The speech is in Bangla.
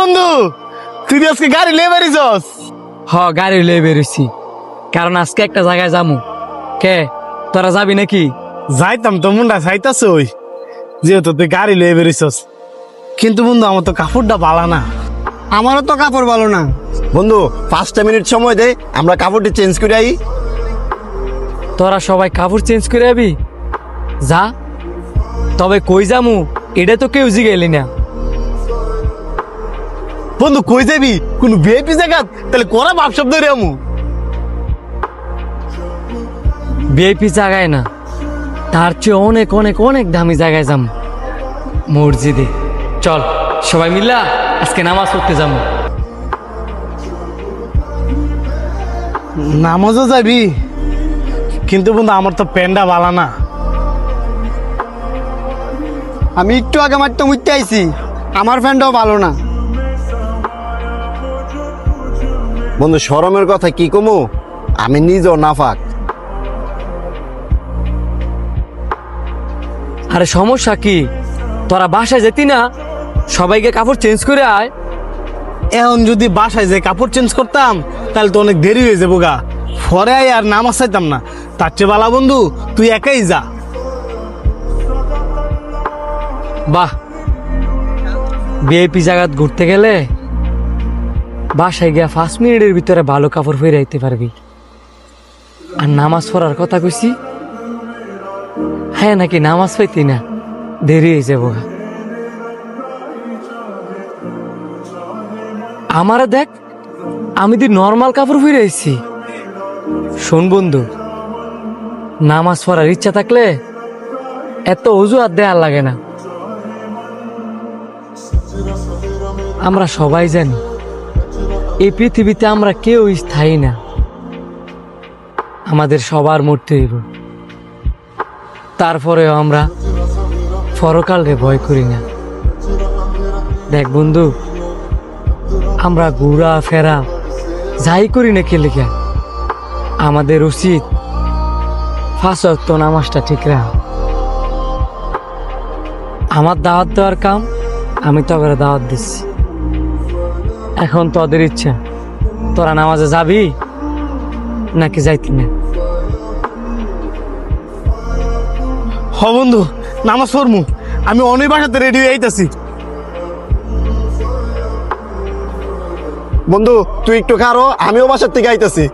বন্ধু, তুই আজকে গাড়ি লয়ে বেরিয়েছস? গাড়ি লয়ে বেরোছি, কারণ আজকে একটা জায়গায় যামু। কে তোরা যাবি নাকি? যাইতাম তো, মুন্ডা চাইতাছে ওই, যেহেতু তুই গাড়ি লয়ে বেরিয়েছস। কিন্তু বন্ধু, আমার তো কাপড়টা ভালো না। আমারও তো কাপড় ভালো না। বন্ধু 5টা মিনিট সময় দে, আমরা কাপড়টি চেঞ্জ করে আই। তোরা সবাই কাপড় চেঞ্জ করে যাবি? যা, তবে কই যামু এটা তো কেউ জিগাইলি না। বন্ধু কই যাবি? কোন ভিআইপি জায়গা? তাহলে করা ভাবসাব ধরে আমু। ভিআইপি জায়গায় না, তার চেয়ে অনেক অনেক অনেক দামি জায়গায় যাম, মসজিদে। চল সবাই মিল্লা আজকে নামাজ পড়তে যাবো। নামাজও যাবি? কিন্তু বন্ধু, আমার তো প্যান্ডা ভালো না। আমি একটু আগে মারতে মুইতে আইছি, আমার ফ্যানটাও ভালো না। বন্ধু শরমের কথা কি কমু, আমি নিজেও নাফাক। আরে সমস্যা কি? তোরা বাসায় যেতি না, সবাইকে কাপড় চেঞ্জ করে আয়। এখন যদি বাসায় যে কাপড় চেঞ্জ করতাম তাহলে তো অনেক দেরি হয়ে যাবো গা, পরে আই আর নামাজ চাইতাম না। তার চেয়ে বালা বন্ধু, তুই একাই যা। বাহ, ভিআইপি জায়গা ঘুরতে গেলে বাসায় গিয়া 5 মিনিটের ভিতরে ভালো কাপড় পরে আইতে পারবি। আর নামাজ পড়ার কথা কইছি, হ্যাঁ নাকি নামাজ পাইতি না, দেরি হয়ে যাবো। আমারে দেখ, আমি দি নর্মাল কাপড় পরে আইছি। শোন বন্ধু, নামাজ পড়ার ইচ্ছা থাকলে এত অজুহাত দেওয়ার লাগে না। আমরা সবাই জানি এই পৃথিবীতে আমরা কেউ স্থায়ী না, আমাদের সবার মরতে হইব। তারপরেও আমরা পরকালে ভয় করি না। দেখ বন্ধু, আমরা ঘুরা ফেরা যাই করি না কে লেখা, আমাদের উচিত 5 ওয়াক্ত নামাজটা ঠিক রাখা। আমার দাওয়াত দেওয়ার কাম আমি তো করে দাওয়াত দিচ্ছি। এখন তোদের ইচ্ছা, তোরা নামাজে যাবি নাকি যাইতি না। হ বন্ধু, নামাজ পড়মু। আমি অনেক বাসাতে রেডি হয়ে আইতাছি। বন্ধু তুই একটু খারো, আমিও বাসার থেকে আইতাছি।